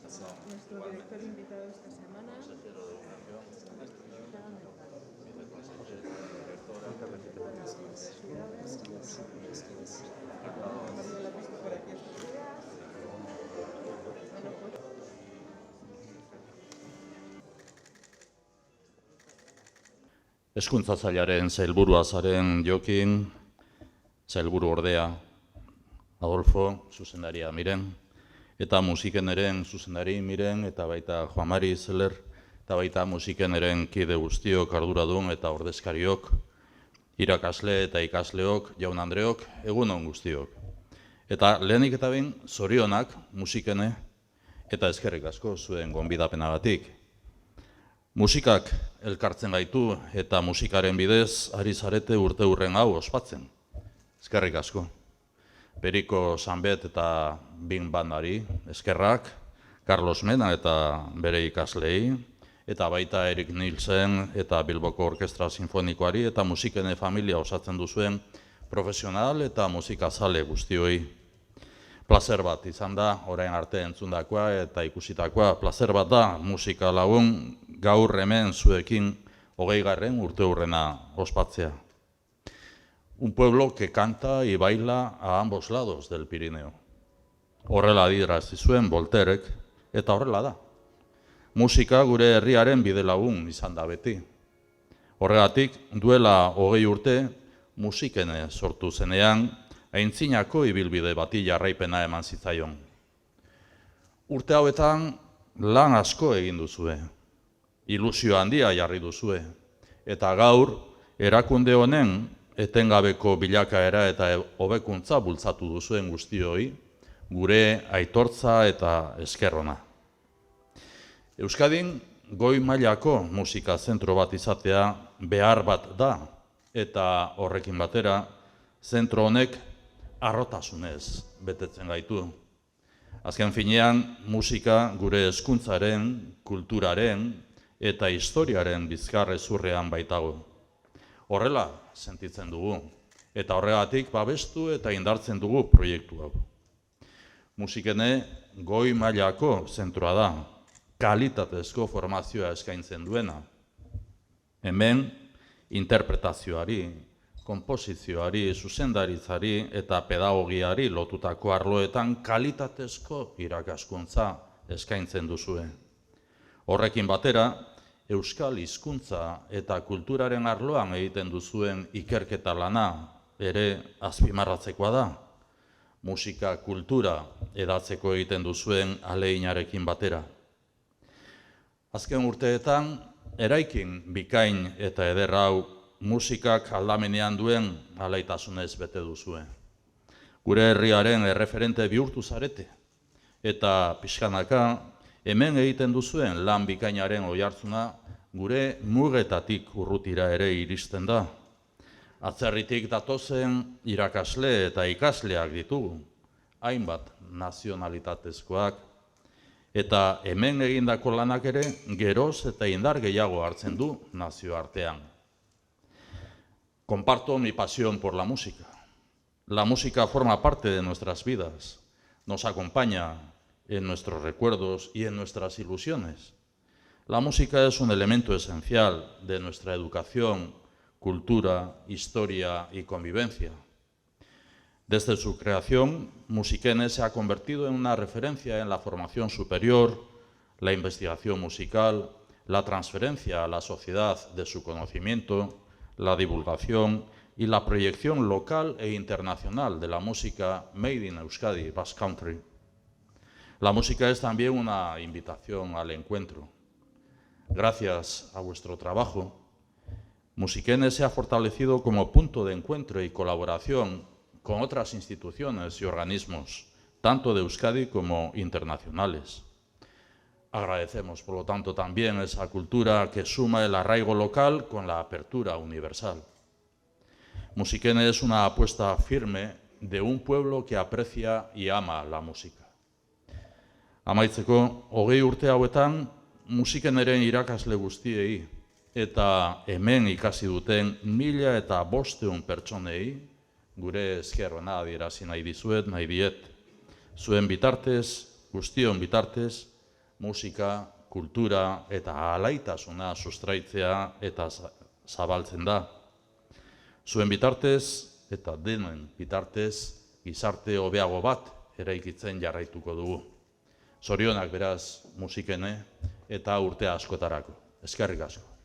Nuestro director invitado esta semana. Hezkuntza Sailaren sailburua zaren Jokin, sailburu ordea Adolfo, zuzendaria Miren, eta musikeneren zuzendari Miren, eta baita Juan Mari Zeller, eta baita musikeneren kide guztiok, arduradun eta ordezkariok, irakasle eta ikasleok, jaun Andreok, egunon guztiok. Eta lehenik eta behin, zorionak musikene eta eskerrik asko zuen gonbidapenagatik. Musikak elkartzen gaitu eta musikaren bidez ari zarete urte-urren hau ospatzen. Eskerrik asko. Periko Sanbet eta Bing Bandari eskerrak, Carlos Mena eta bere ikaslei, eta baita Erik Nielsen eta Bilboko Orkestra Sinfonikoari eta musikene familia osatzen duzuen profesional eta musikazale guztioi. Plazer bat izan da, orain arte entzundakoa eta ikusitakoa, plazer bat da musika lagun gaur hemen zuekin 20. urteurrena ospatzea. Un pueblo que canta y baila a ambos lados del Pirineo. Horrela adierazi zuen Voltairek, eta horrela da. Musika gure herriaren bide lagun izan da beti. Horregatik, duela 20 urte, musikene sortu zenean, aintzinako ibilbide bati jarraipena eman zitzaion. Urte hauetan lan asko egin duzue, ilusio handia jarri duzue, eta gaur erakunde honen etengabeko bilakaera eta hobekuntza bultzatu duzuen guztioi, gure aitortza eta esker ona. Euskadin goi mailako musika zentro bat izatea behar bat da, eta horrekin batera, zentro honek harrotasunez betetzen gaitu. Azken finean, musika gure hezkuntzaren, kulturaren eta historiaren bizkarrezurrean baitago. Horrela sentitzen dugu, eta horregatik babestu eta indartzen dugu proiektu hau. Musikene goi mailako zentroa da, kalitatezko formazioa eskaintzen duena. Hemen, interpretazioari, konposizioari, zuzendaritzari eta pedagogiari lotutako arloetan kalitatezko irakaskuntza eskaintzen duzue. Horrekin batera, euskal hizkuntza eta kulturaren arloan egiten duzuen ikerketa lana ere azpimarratzekoa da. Musika kultura hedatzeko egiten duzuen ahaleginarekin batera. Azken urteetan, eraikin bikain eta eder hau musikak aldamenean duen alaitasunez bete duzue. Gure herriaren erreferente bihurtu zarete, eta pixkanaka hemen egiten duzuen lan bikainaren oihartzuna gure mugetatik urrutira ere iristen da. Atzerritik datozen irakasle eta ikasleak ditugu, hainbat nazionalitatezkoak, eta hemen egindako lanak ere geroz eta indar gehiago hartzen du nazioartean. Comparto mi pasión por la música. La música forma parte de nuestras vidas, nos acompaña en nuestros recuerdos y en nuestras ilusiones. La música es un elemento esencial de nuestra educación, cultura, historia y convivencia. Desde su creación, Musikene se ha convertido en una referencia en la formación superior, la investigación musical, la transferencia a la sociedad de su conocimiento, la divulgación y la proyección local e internacional de la música Made in Euskadi, Basque Country. La música es también una invitación al encuentro. Gracias a vuestro trabajo, Musikene se ha fortalecido como punto de encuentro y colaboración con otras instituciones y organismos, tanto de Euskadi como internacionales. Agradecemos, por lo tanto, también esa cultura que suma el arraigo local con la apertura universal. Musikene es una apuesta firme de un pueblo que aprecia y ama la música. Amaitzeko, 20 urte hauetan, musikeneren irakasle guztiei eta hemen ikasi duten 1500 pertsonei, gure esker ona adierazi nahi dizuet, nahi diet, zuen bitartez, guztion bitartez, musika, kultura eta alaitasuna sustraitzea eta zabaltzen da. Zuen bitartez eta denen bitartez gizarte hobeago bat eraikitzen jarraituko dugu. Zorionak beraz musikene eta urte askotarako. Eskerrik asko.